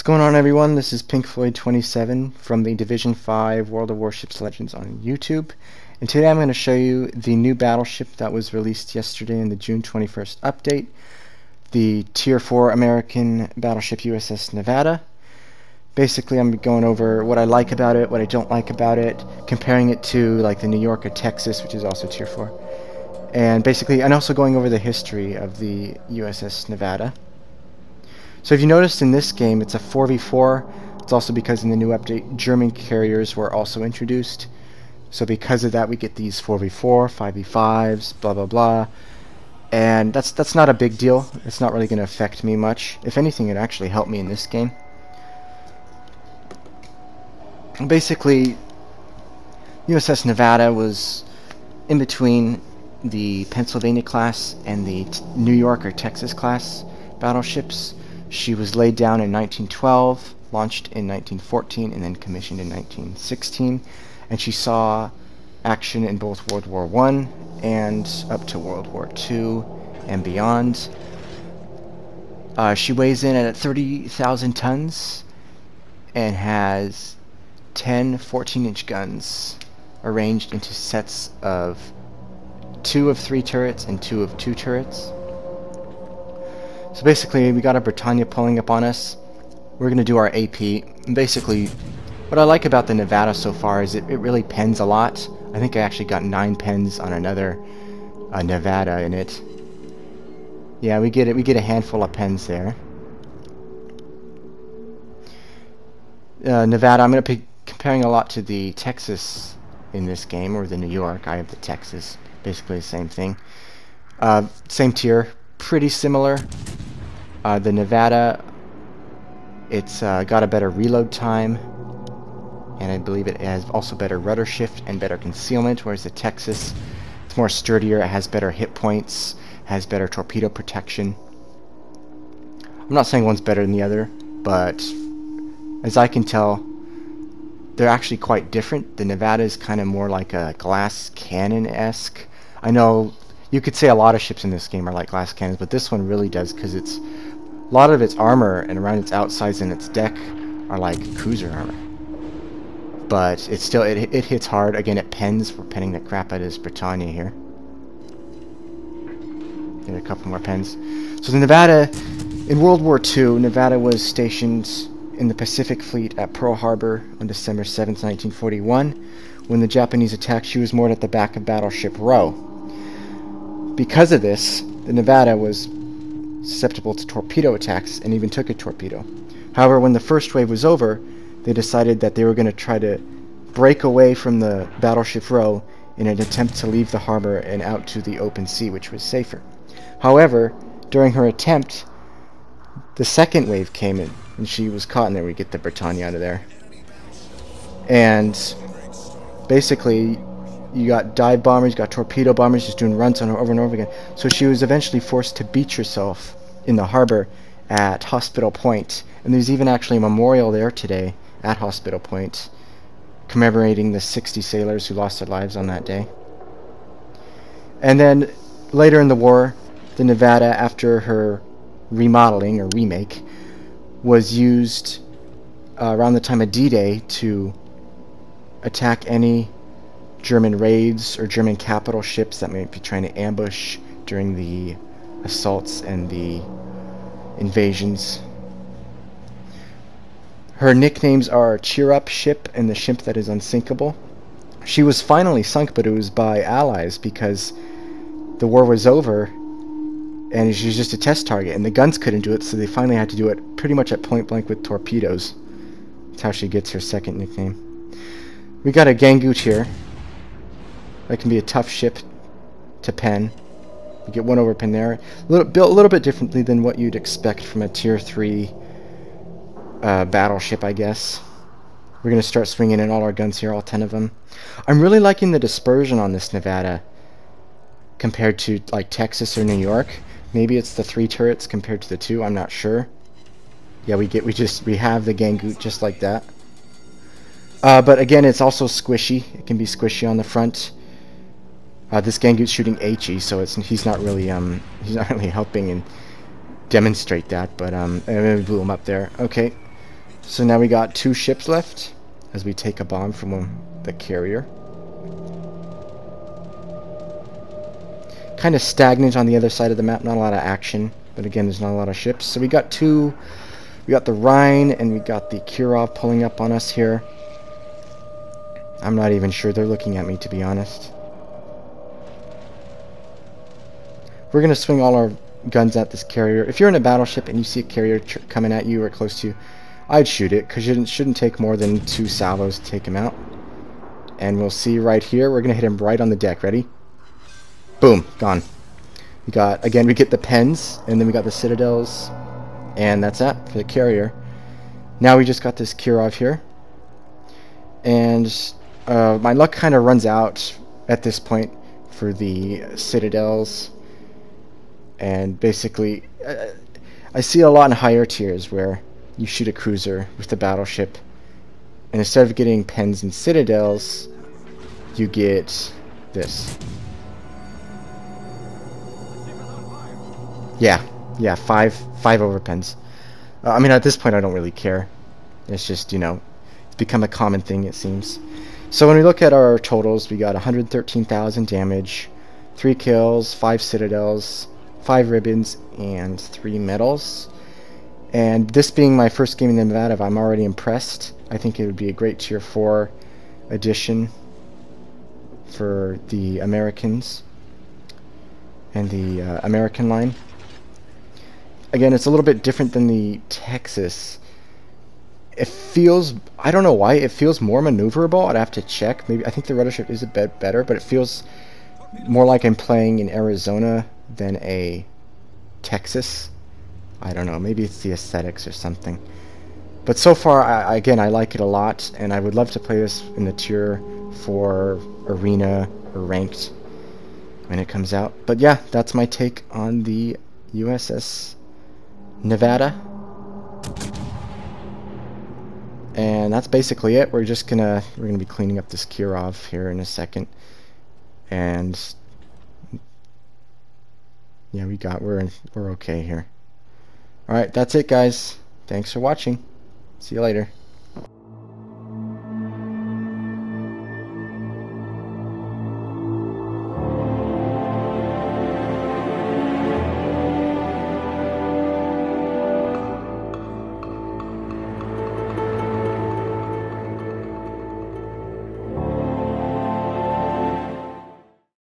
going on, everyone? This is Pink Floyd 27 from the Division 5 World of Warships Legends on YouTube, and today I'm going to show you the new battleship that was released yesterday in the June 21st update, the Tier 4 American battleship USS Nevada. Basically, I'm going over what I like about it, what I don't like about it, comparing it to like the New York or Texas, which is also Tier 4, and also going over the history of the USS Nevada. So if you noticed in this game, it's a 4v4. It's also because in the new update, German carriers were also introduced. So because of that, we get these 4v4, 5v5s, blah blah blah. And that's not a big deal. It's not really going to affect me much. If anything, it actually helped me in this game. Basically, USS Nevada was in between the Pennsylvania class and the New York or Texas class battleships. She was laid down in 1912, launched in 1914, and then commissioned in 1916. And she saw action in both World War I and up to World War II and beyond. She weighs in at 30,000 tons and has 10 14-inch guns arranged into sets of 2 of 3 turrets and 2 of 2 turrets. So basically, we got a Britannia pulling up on us. We're going to do our AP. And basically, what I like about the Nevada so far is it really pens a lot. I think I actually got 9 pens on another Nevada in it. Yeah, we get a handful of pens there. Nevada, I'm going to be comparing a lot to the Texas in this game, or the New York. I have the Texas. Basically the same thing. Same tier. Pretty similar. The Nevada, it's got a better reload time, and I believe it has also better rudder shift and better concealment, whereas the Texas, it's more sturdier, it has better hit points, has better torpedo protection. I'm not saying one's better than the other, but as I can tell, they're actually quite different. The Nevada is kind of more like a glass cannon-esque. I know you could say a lot of ships in this game are like glass cannons, but this one really does, because it's a lot of its armor and around its outsides and its deck are like cruiser armor. But it's still, it hits hard. Again, it pens. We're penning the crap out of this Britannia here. Get a couple more pens. So the Nevada, in World War II, Nevada was stationed in the Pacific Fleet at Pearl Harbor on December 7th, 1941. When the Japanese attacked, she was moored at the back of Battleship Row. Because of this, the Nevada was susceptible to torpedo attacks and even took a torpedo. However, when the first wave was over, they decided that they were going to try to break away from the Battleship Row in an attempt to leave the harbor and out to the open sea, which was safer. However, during her attempt, the second wave came in, and she was caught, and there we get the Britannia out of there. And basically, you got dive bombers, you got torpedo bombers just doing runs on her over and over again. So she was eventually forced to beach herself in the harbor at Hospital Point. And there's even actually a memorial there today at Hospital Point commemorating the 60 sailors who lost their lives on that day. And then later in the war, the Nevada, after her remodeling or remake, was used around the time of D-Day to attack any German raids or German capital ships that might be trying to ambush during the assaults and the invasions. Her nicknames are Cheer Up Ship and the Ship That Is Unsinkable. She was finally sunk, but it was by Allies because the war was over and she was just a test target, and the guns couldn't do it, so they finally had to do it pretty much at point blank with torpedoes. That's how she gets her second nickname. We got a Gangoot here. That can be a tough ship to pen. You get 1 over pen there. Built a little bit differently than what you'd expect from a Tier 3 battleship, I guess. We're going to start swinging in all our guns here, all 10 of them. I'm really liking the dispersion on this Nevada compared to like Texas or New York. Maybe it's the 3 turrets compared to the 2. I'm not sure. Yeah, we have the Gangoot just like that. But again, it's also squishy. It can be squishy on the front. This Gangoot's shooting HE, so he's not really helping and demonstrate that. But we blew him up there. Okay, So now we got 2 ships left as we take a bomb from the carrier. Kind of stagnant on the other side of the map, not a lot of action, but again, there's not a lot of ships. So we got the Rhine and we got the Kirov pulling up on us here. I'm not even sure they're looking at me, to be honest. We're going to swing all our guns at this carrier. If you're in a battleship and you see a carrier coming at you or close to you, I'd shoot it, because it shouldn't take more than 2 salvos to take him out. And we'll see right here, we're going to hit him right on the deck. Ready? Boom, gone. We got, again, we get the pens, and then we got the citadels, and that's that for the carrier. Now we just got this Kirov here, and my luck kind of runs out at this point for the citadels, and basically I see a lot in higher tiers where you shoot a cruiser with the battleship, and instead of getting pens and citadels, you get this. Yeah, five overpens. I mean, at this point, I don't really care. It's just, you know, it's become a common thing, it seems. So when we look at our totals, we got 113,000 damage, 3 kills, 5 citadels, 5 ribbons, and 3 medals. And this being my first game in Nevada, I'm already impressed. I think it would be a great Tier 4 addition for the Americans and the American line. Again, it's a little bit different than the Texas. It feels, I don't know why, it feels more maneuverable. I'd have to check. Maybe I think the rudder shift is a bit better, but it feels more like I'm playing in Arizona than a Texas. I don't know, maybe it's the aesthetics or something. But so far, again, I like it a lot, and I would love to play this in the Tier 4 Arena or Ranked when it comes out. But yeah, that's my take on the USS Nevada. And that's basically it. We're gonna be cleaning up this Kirov here in a second. And yeah, we're okay here. Alright, that's it, guys. Thanks for watching. See you later.